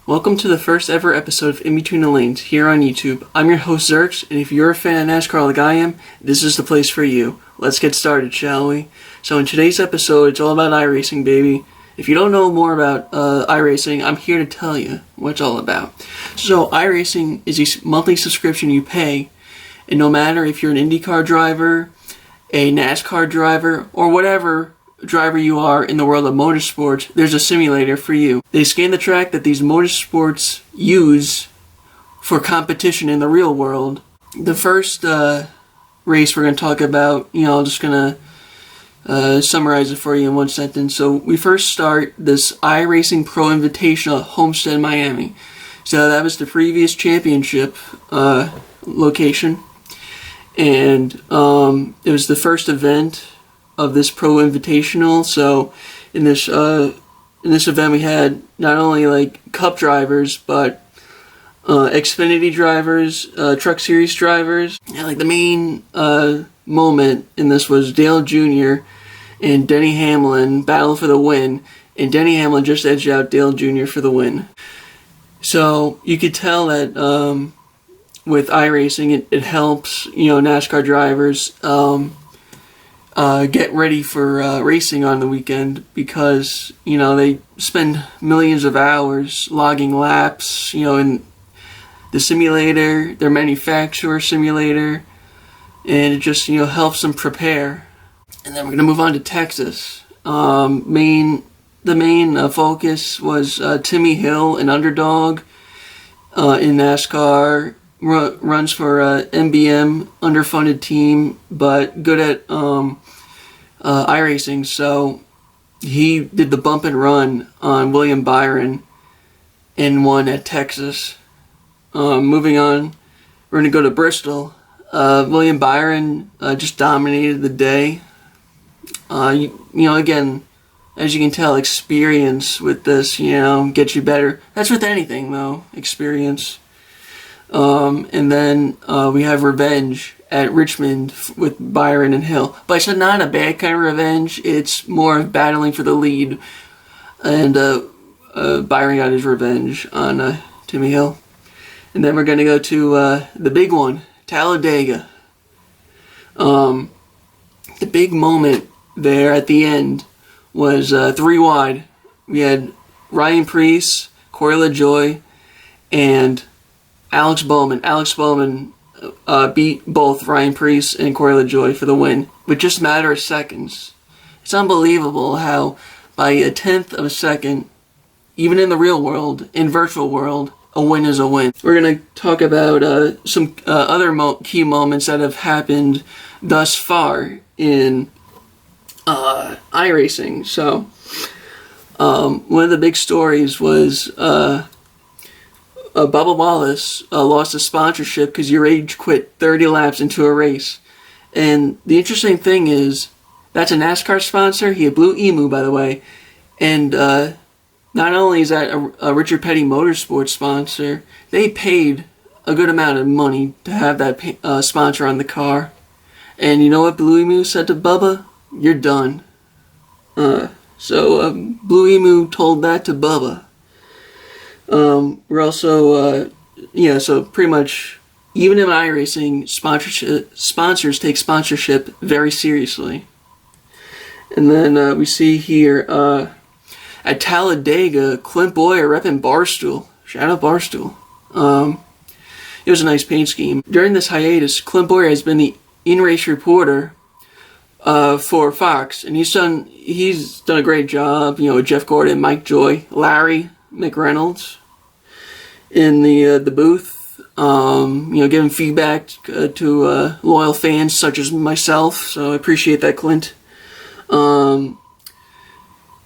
Welcome to the first ever episode of In Between the Lanes here on YouTube. I'm your host Zerx, and if you're a fan of NASCAR like I am, this is the place for you. Let's get started, shall we? So in today's episode, it's all about iRacing, baby. If you don't know more about iRacing, I'm here to tell you what it's all about. So iRacing is a monthly subscription you pay, and no matter if you're an IndyCar driver, a NASCAR driver, or whatever driver you are in the world of motorsports, there's a simulator for you. They scan the track that these motorsports use for competition in the real world. The first race we're going to talk about, I'm just going to summarize it for you in one sentence. So we first start this iRacing Pro Invitational at Homestead, Miami. So that was the previous championship location, and it was the first event of this Pro Invitational. So in this event we had not only like Cup drivers, but Xfinity drivers, Truck Series drivers. And like the main moment in this was Dale Jr. and Denny Hamlin battle for the win, and Denny Hamlin just edged out Dale Jr. for the win. So you could tell that with iRacing it helps NASCAR drivers get ready for racing on the weekend, because they spend millions of hours logging laps in the simulator, their manufacturer simulator, and it just helps them prepare. And then we're gonna move on to Texas. The main focus was Timmy Hill, an underdog in NASCAR, runs for MBM, underfunded team, but good at iRacing. So he did the bump and run on William Byron and won at Texas. Moving on, we're going to go to Bristol. William Byron just dominated the day. Again, as you can tell, experience with this, gets you better. That's with anything, though, experience. And then we have revenge at Richmond with Byron and Hill. But it's not a bad kind of revenge. It's more of battling for the lead. And Byron got his revenge on Timmy Hill. And then we're going to go to the big one, Talladega. The big moment there at the end was 3 wide. We had Ryan Preece, Corey LaJoie, and Alex Bowman. Alex Bowman beat both Ryan Preece and Corey LaJoie for the win with just a matter of seconds. It's unbelievable how by a tenth of a second, even in the real world, in virtual world, a win is a win. We're going to talk about some other key moments that have happened thus far in iRacing. So one of the big stories was Bubba Wallace lost his sponsorship because your age quit 30 laps into a race. And the interesting thing is, that's a NASCAR sponsor. He had Blue Emu, by the way. And not only is that a Richard Petty Motorsports sponsor, they paid a good amount of money to have that sponsor on the car. And you know what Blue Emu said to Bubba? You're done. So Blue Emu told that to Bubba. We're also, so pretty much, even in iRacing, sponsors take sponsorship very seriously. And then we see here at Talladega, Clint Boyer repping Barstool. Shout out Barstool. It was a nice paint scheme. During this hiatus, Clint Boyer has been the in-race reporter for Fox, and he's done a great job. With Jeff Gordon, Mike Joy, Larry McReynolds in the booth, giving feedback to loyal fans such as myself. So I appreciate that, Clint.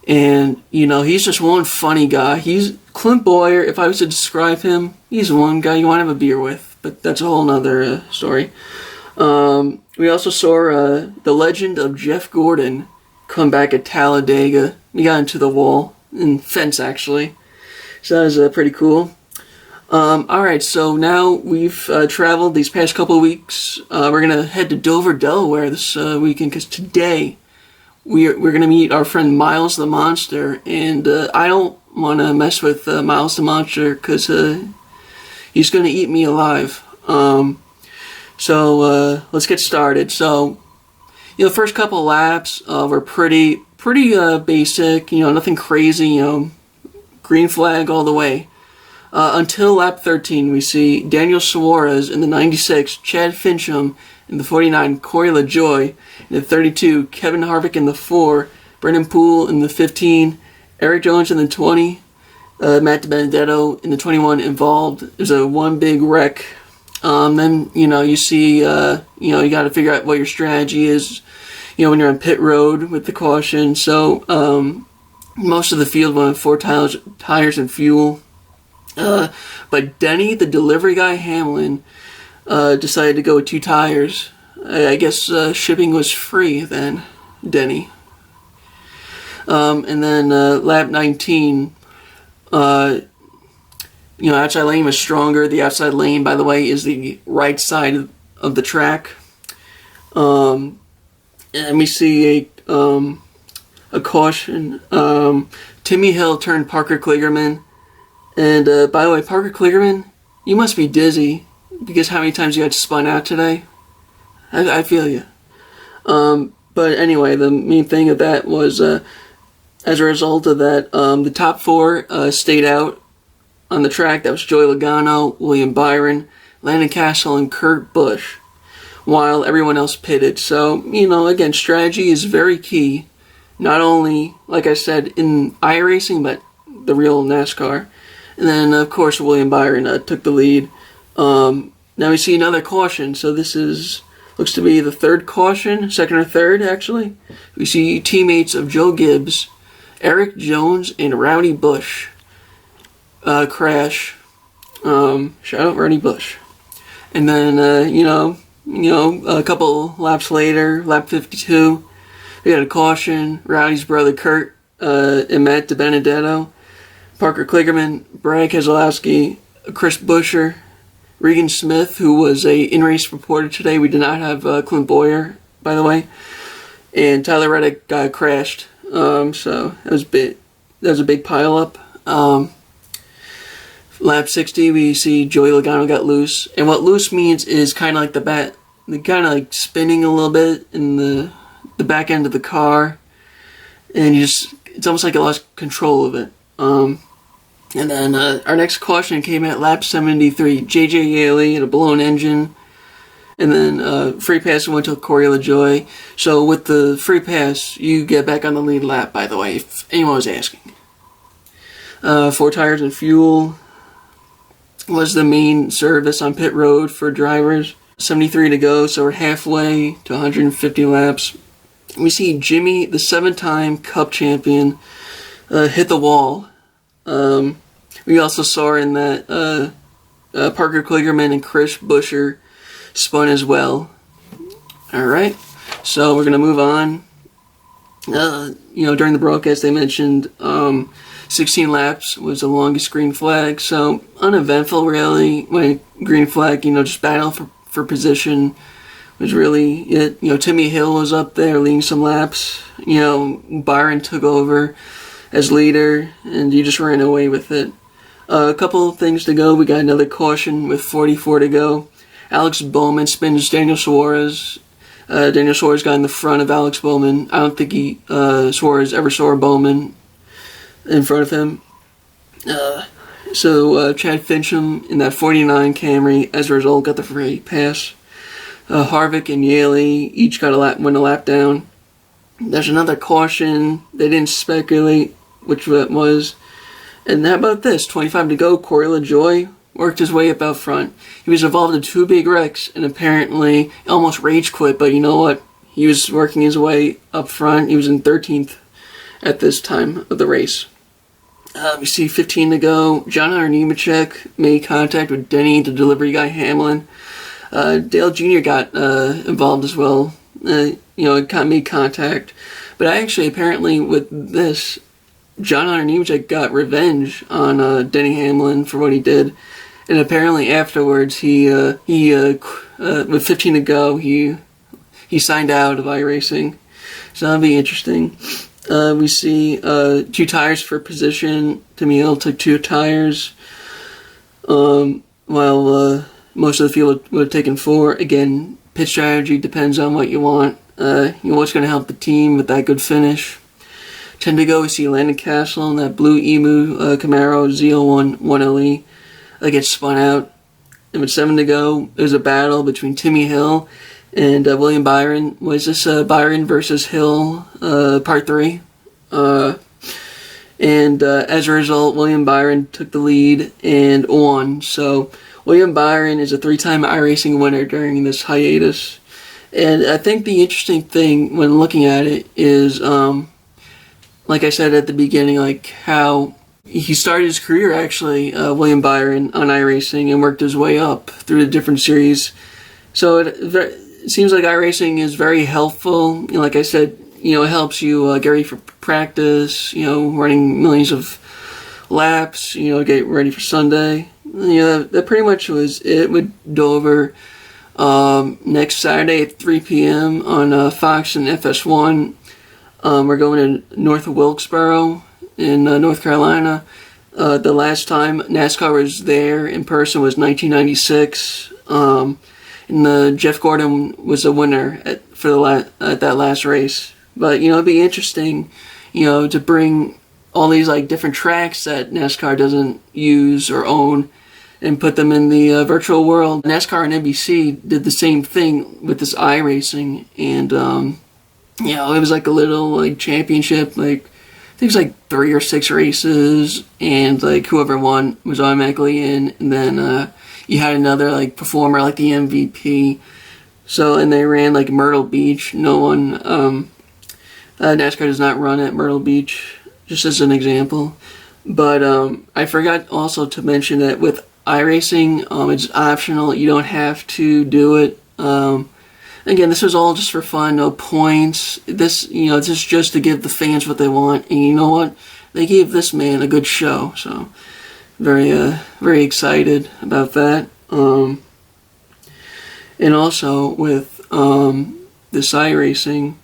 And he's just one funny guy. He's Clint Boyer. If I was to describe him, he's one guy you want to have a beer with. But that's a whole nother story. We also saw the legend of Jeff Gordon come back at Talladega. He got into the wall and fence, actually. So that was pretty cool. Alright, so now we've traveled these past couple of weeks. We're going to head to Dover, Delaware this weekend, because today we're going to meet our friend Miles the Monster. And I don't want to mess with Miles the Monster, because he's going to eat me alive. So let's get started. So, the first couple of laps were pretty basic. Nothing crazy. Green flag all the way. Until lap 13, we see Daniel Suarez in the 96, Chad Fincham in the 49, Corey LaJoie in the 32, Kevin Harvick in the 4, Brendan Poole in the 15, Eric Jones in the 20, Matt DiBenedetto in the 21 involved. It was a one big wreck. Then, you see, you got to figure out what your strategy is, when you're on pit road with the caution. So, most of the field went with 4 tires and fuel. But Denny, the delivery guy, Hamlin, decided to go with 2 tires. I guess shipping was free then, Denny. And then lap 19, outside lane was stronger. The outside lane, by the way, is the right side of the track. And we see a caution. Timmy Hill turned Parker Kligerman. And by the way, Parker Kligerman, you must be dizzy, because how many times you got spun out today? I feel you. But anyway, the main thing of that was, as a result of that, the top 4 stayed out on the track. That was Joey Logano, William Byron, Landon Castle, and Kurt Busch, while everyone else pitted. So, again, strategy is very key, not only, like I said, in iRacing, but the real NASCAR. And then, of course, William Byron took the lead. Now we see another caution. So this looks to be the 3rd caution, 2nd or 3rd, actually. We see teammates of Joe Gibbs, Eric Jones, and Rowdy Busch crash. Shout out Rowdy Busch. And then, a couple laps later, lap 52, we had a caution. Rowdy's brother Kurt and Matt DiBenedetto, Parker Kligerman, Brad Keselowski, Chris Buescher, Regan Smith, who was a in-race reporter today. We did not have Clint Boyer, by the way, and Tyler Reddick crashed. So that was a big pile-up. Lap 60, we see Joey Logano got loose, and what loose means is kind of like kind of like spinning a little bit in the back end of the car, and it's almost like it lost control of it. And then our next caution came at lap 73. J.J. Yaley and a blown engine. And then free pass went to Corey LaJoie. So with the free pass, you get back on the lead lap, by the way, if anyone was asking. 4 tires and fuel was the main service on pit road for drivers. 73 to go, so we're halfway to 150 laps. We see Jimmy, the 7-time Cup champion, hit the wall. We also saw in that Parker Kligerman and Chris Buescher spun as well. Alright, so we're going to move on. During the broadcast they mentioned 16 laps was the longest green flag, so uneventful really. When green flag, just battle for position was really it. Timmy Hill was up there leading some laps. Byron took over as leader, and you just ran away with it. A couple of things to go. We got another caution with 44 to go. Alex Bowman spins Daniel Suarez. Daniel Suarez got in the front of Alex Bowman. I don't think Suarez ever saw Bowman in front of him. So Chad Fincham in that 49 Camry, as a result, got the free pass. Harvick and Yaley each went a lap down. There's another caution. They didn't speculate which it was. And how about this? 25 to go. Corey LaJoie worked his way up out front. He was involved in 2 big wrecks and apparently almost rage quit, but you know what? He was working his way up front. He was in 13th at this time of the race. We see 15 to go. John Hunter Nemechek made contact with Denny, the delivery guy, Hamlin. Dale Jr. got involved as well. Made contact. But apparently with this, John Hunter Nemechek got revenge on Denny Hamlin for what he did. And apparently afterwards, he with 15 to go, he signed out of iRacing. So that'll be interesting. We see 2 tires for position. Timmy Hill took 2 tires, while most of the field would have taken 4. Again, pit strategy depends on what you want. What's going to help the team with that good finish. 10 to go, we see Landon Castle in that blue Emu Camaro ZL1 1LE gets spun out. And with 7 to go, there's a battle between Timmy Hill and William Byron. Was this Byron versus Hill part 3? And as a result, William Byron took the lead and won. So William Byron is a 3-time iRacing winner during this hiatus. And I think the interesting thing when looking at it is, like I said at the beginning, like how he started his career actually, William Byron, on iRacing and worked his way up through the different series. So it seems like iRacing is very helpful. Like I said, it helps you get ready for practice, running millions of laps, get ready for Sunday. That pretty much was it with Dover. Next Saturday at 3 p.m. on Fox and FS1. We're going to north of Wilkesboro in North Carolina. The last time NASCAR was there in person was 1996. And Jeff Gordon was the winner at that last race. But it'd be interesting, to bring all these like different tracks that NASCAR doesn't use or own and put them in the virtual world. NASCAR and NBC did the same thing with this iRacing, and it was like a little like championship, like I think it was like 3 or 6 races, and like whoever won was automatically in, and then you had another like performer like the MVP. So, and they ran like Myrtle Beach. No one, NASCAR does not run at Myrtle Beach, just as an example. But I forgot also to mention that with iRacing, it's optional. You don't have to do it. Again, this was all just for fun, no points. This is just to give the fans what they want. And you know what? They gave this man a good show. So, very excited about that. And also with this iRacing,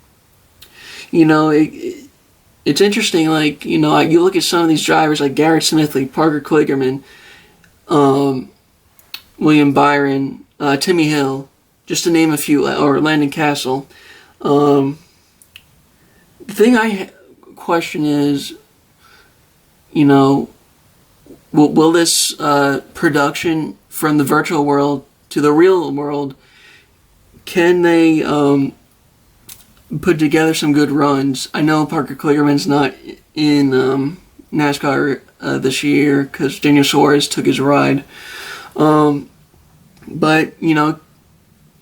it's interesting. Like you look at some of these drivers, like Garrett Smith, like Parker Kligerman, William Byron, Timmy Hill, just to name a few, or Landon Castle. The thing I question is, will this production from the virtual world to the real world, can they put together some good runs? I know Parker Kligerman's not in NASCAR this year because Daniel Suarez took his ride. But,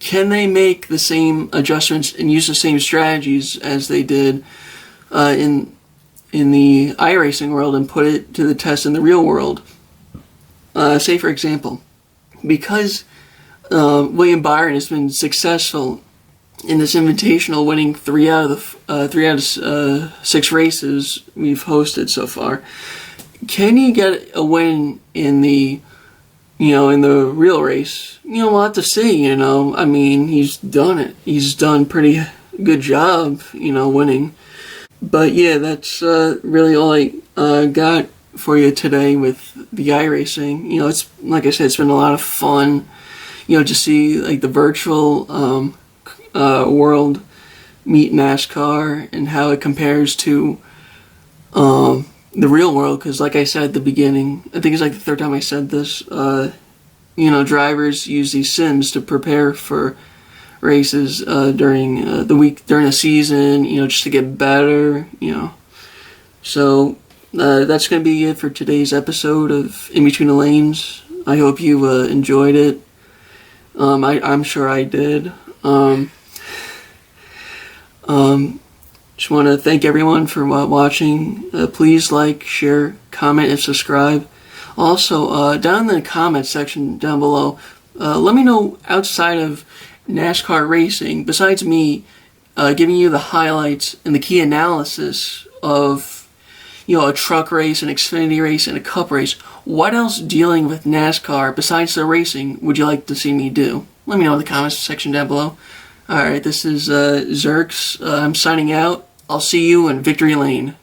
can they make the same adjustments and use the same strategies as they did in the iRacing world and put it to the test in the real world? Say, for example, because William Byron has been successful in this invitational, winning 3 out of 6 races we've hosted so far. Can he get a win in the real race? We'll have to see. I mean, he's done it. He's done pretty good job, winning. But yeah, that's really all I got for you today with the iRacing. It's like I said, it's been a lot of fun. To see like the virtual world meet NASCAR and how it compares to the real world. Because like I said at the beginning, I think it's like the 3rd time I said this. Drivers use these sims to prepare for races during the week, during the season. Just to get better. So that's going to be it for today's episode of In Between the Lanes. I hope you enjoyed it. I'm sure I did. Just want to thank everyone for watching. Please like, share, comment, and subscribe. Also, down in the comments section down below, let me know outside of NASCAR racing, besides me giving you the highlights and the key analysis of a truck race, an Xfinity race, and a Cup race, what else dealing with NASCAR besides the racing would you like to see me do? Let me know in the comments section down below. Alright, this is Zerks. I'm signing out, I'll see you in Victory Lane.